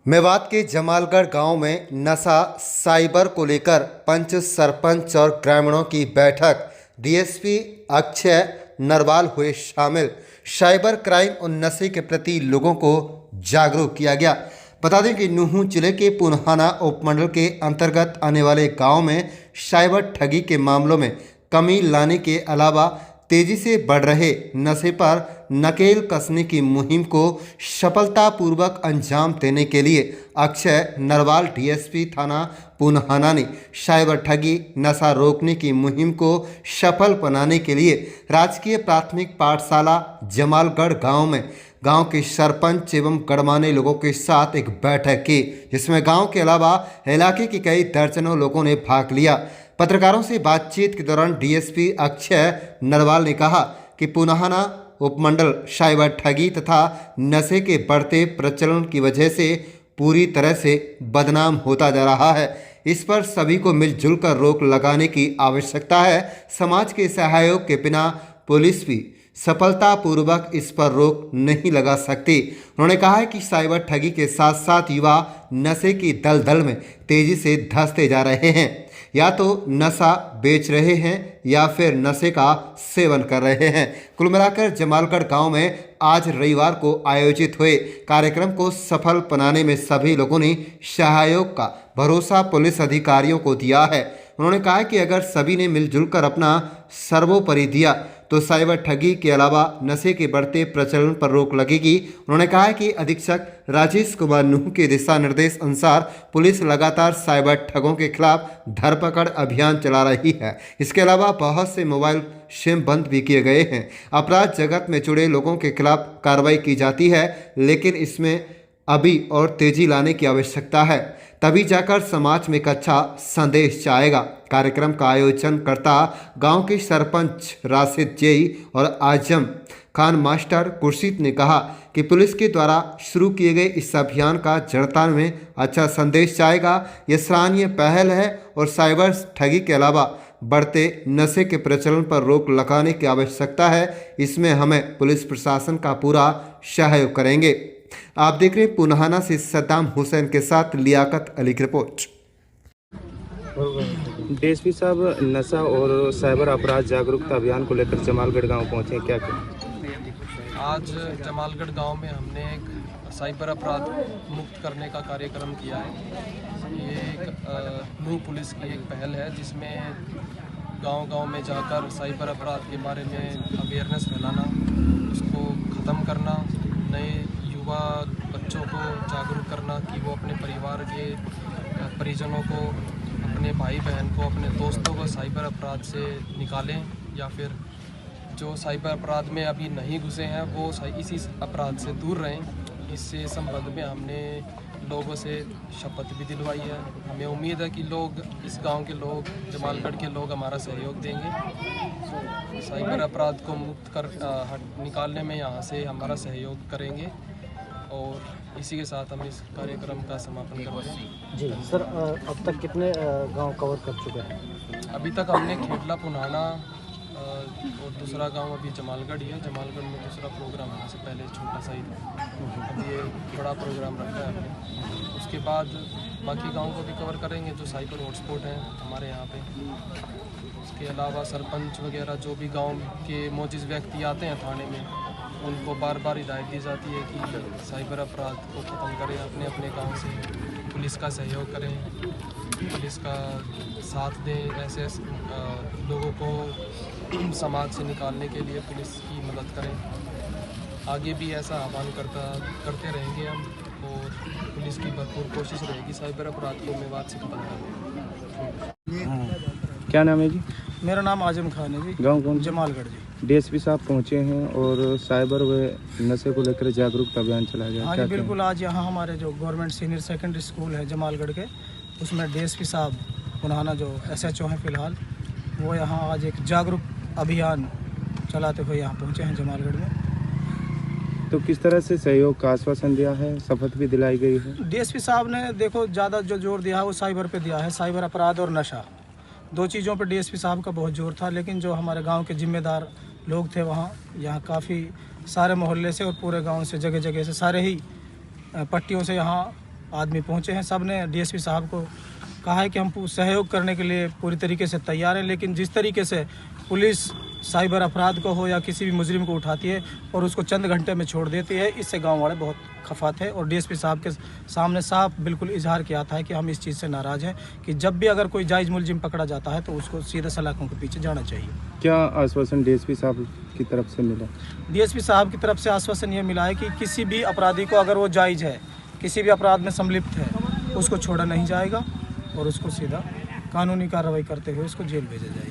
मेवात के जमालगढ़ गांव में नशा साइबर को लेकर पंच सरपंच और ग्रामीणों की बैठक। डीएसपी अक्षय नरवाल हुए शामिल। साइबर क्राइम और नशे के प्रति लोगों को जागरूक किया गया। बता दें कि नूंह जिले के पुनहाना उपमंडल के अंतर्गत आने वाले गांव में साइबर ठगी के मामलों में कमी लाने के अलावा तेजी से बढ़ रहे नशे पर नकेल कसने की मुहिम को सफलतापूर्वक अंजाम देने के लिए अक्षय नरवाल डीएसपी थाना पुनहाना ने साइबर ठगी नशा रोकने की मुहिम को सफल बनाने के लिए राजकीय प्राथमिक पाठशाला जमालगढ़ गांव में गांव के सरपंच एवं गणमान्य लोगों के साथ एक बैठक की, जिसमें गांव के अलावा इलाके के कई दर्जनों लोगों ने भाग लिया। पत्रकारों से बातचीत के दौरान डीएसपी अक्षय नरवाल ने कहा कि पुनहाना उपमंडल साइबर ठगी तथा नशे के बढ़ते प्रचलन की वजह से पूरी तरह से बदनाम होता जा रहा है। इस पर सभी को मिलजुल कर रोक लगाने की आवश्यकता है। समाज के सहयोग के बिना पुलिस भी सफलतापूर्वक इस पर रोक नहीं लगा सकती। उन्होंने कहा है कि साइबर ठगी के साथ साथ युवा नशे की दलदल में तेजी से धंसते जा रहे हैं। या तो नशा बेच रहे हैं या फिर नशे का सेवन कर रहे हैं। कुल मिलाकर जमालगढ़ गांव में आज रविवार को आयोजित हुए कार्यक्रम को सफल बनाने में सभी लोगों ने सहयोग का भरोसा पुलिस अधिकारियों को दिया है। उन्होंने कहा कि अगर सभी ने मिलजुल कर अपना सर्वोपरि दिया तो साइबर ठगी के अलावा नशे के बढ़ते प्रचलन पर रोक लगेगी। उन्होंने कहा कि अधीक्षक राजेश कुमार नूह के दिशा निर्देश अनुसार पुलिस लगातार साइबर ठगों के खिलाफ धरपकड़ अभियान चला रही है। इसके अलावा बहुत से मोबाइल सिम बंद भी किए गए हैं। अपराध जगत में जुड़े लोगों के खिलाफ कार्रवाई की जाती है, लेकिन इसमें अभी और तेजी लाने की आवश्यकता है, तभी जाकर समाज में एक अच्छा संदेश जाएगा। कार्यक्रम का आयोजन करता गांव के सरपंच राशिद जेई और आजम खान मास्टर कुर्शीद ने कहा कि पुलिस के द्वारा शुरू किए गए इस अभियान का जनता में अच्छा संदेश जाएगा। यह सराहनीय पहल है और साइबर ठगी के अलावा बढ़ते नशे के प्रचलन पर रोक लगाने की आवश्यकता है। इसमें हमें पुलिस प्रशासन का पूरा सहयोग करेंगे। आप देख रहे हैं पुनहाना से सद्दाम हुसैन के साथ लियाकत अली की रिपोर्ट। डीएसपी साहब, नशा और साइबर अपराध जागरूकता अभियान को लेकर जमालगढ़ गांव पहुंचे, क्या करें? आज जमालगढ़ गांव में हमने एक साइबर अपराध मुक्त करने का कार्यक्रम किया है। ये एक नूह पुलिस की एक पहल है, जिसमें गांव-गांव में जाकर साइबर अपराध के बारे में अवेयरनेस फैलाना, उसको ख़त्म करना, नए युवा बच्चों को जागरूक करना कि वो अपने परिवार के परिजनों को, अपने भाई बहन को, अपने दोस्तों को साइबर अपराध से निकालें, या फिर जो साइबर अपराध में अभी नहीं घुसे हैं वो इसी अपराध से दूर रहें। इससे संबंध में हमने लोगों से शपथ भी दिलवाई है। हमें उम्मीद है कि लोग, इस गांव के लोग, जमालगढ़ के लोग हमारा सहयोग देंगे। साइबर अपराध को मुक्त कर निकालने में यहाँ से हमारा सहयोग करेंगे, और इसी के साथ हम इस कार्यक्रम का समापन करेंगे। जी सर, अब तक कितने गांव कवर कर चुके हैं? अभी तक हमने खेडला, पुनहाना और दूसरा गांव अभी जमालगढ़ ही है। जमालगढ़ में दूसरा प्रोग्राम होने से पहले छोटा सा ही था, अभी ये बड़ा प्रोग्राम रखा है हमने। उसके बाद बाकी गाँव को भी कवर करेंगे जो साइबर हॉटस्पॉट हैं हमारे यहाँ पे। उसके अलावा सरपंच वगैरह जो भी गाँव के मौजूद व्यक्ति आते हैं थाने में, उनको बार बार हिदायत दी जाती है कि साइबर अपराध को ख़त्म करें, अपने अपने गांव से पुलिस का सहयोग करें, पुलिस का साथ दें। ऐसे लोगों को समाज से निकालने के लिए पुलिस की मदद करें। आगे भी ऐसा आह्वान करते रहेंगे हम, और पुलिस की भरपूर कोशिश रहेगी साइबर अपराध को मेवात से खत्म करने। क्या नाम है जी? मेरा नाम आजम खान है जी। गांव कौन? जमालगढ़ जी। डीएसपी साहब पहुंचे हैं और साइबर व नशे को लेकर जागरूकता अभियान चलाया गया। हाँ जी बिल्कुल। आज यहाँ हमारे जो गवर्नमेंट सीनियर सेकेंडरी स्कूल है जमालगढ़ के, उसमें डीएसपी साहब पुनहाना जो एसएचओ हैं फिलहाल, वो यहाँ आज एक जागरूक अभियान चलाते हुए यहाँ पहुँचे हैं जमालगढ़ में। तो किस तरह से सहयोग का आश्वासन दिया है, शपथ भी दिलाई गई है? डीएसपी साहब ने देखो ज़्यादा जो जोर दिया है वो साइबर पे दिया है। साइबर अपराध और नशा, दो चीज़ों पर डीएसपी साहब का बहुत जोर था, लेकिन जो हमारे गांव के जिम्मेदार लोग थे वहाँ, यहाँ काफ़ी सारे मोहल्ले से और पूरे गांव से, जगह जगह से, सारे ही पट्टियों से यहाँ आदमी पहुँचे हैं। सब ने डीएसपी साहब को कहा है कि हम सहयोग करने के लिए पूरी तरीके से तैयार हैं, लेकिन जिस तरीके से पुलिस साइबर अपराध को हो या किसी भी मुजरिम को उठाती है और उसको चंद घंटे में छोड़ देती है, इससे गांव वाले बहुत खफा थे और डीएसपी साहब के सामने साफ बिल्कुल इजहार किया था कि हम इस चीज़ से नाराज़ हैं कि जब भी अगर कोई जायज़ मुलजिम पकड़ा जाता है तो उसको सीधे सलाखों के पीछे जाना चाहिए। क्या आश्वासन डीएसपी साहब की तरफ से मिला? डीएसपी साहब की तरफ से आश्वासन ये मिला है कि किसी भी अपराधी को अगर वो जायज़ है, किसी भी अपराध में संलिप्त है, उसको छोड़ा नहीं जाएगा और उसको सीधा कानूनी कार्रवाई करते हुए उसको जेल भेजा जाएगा।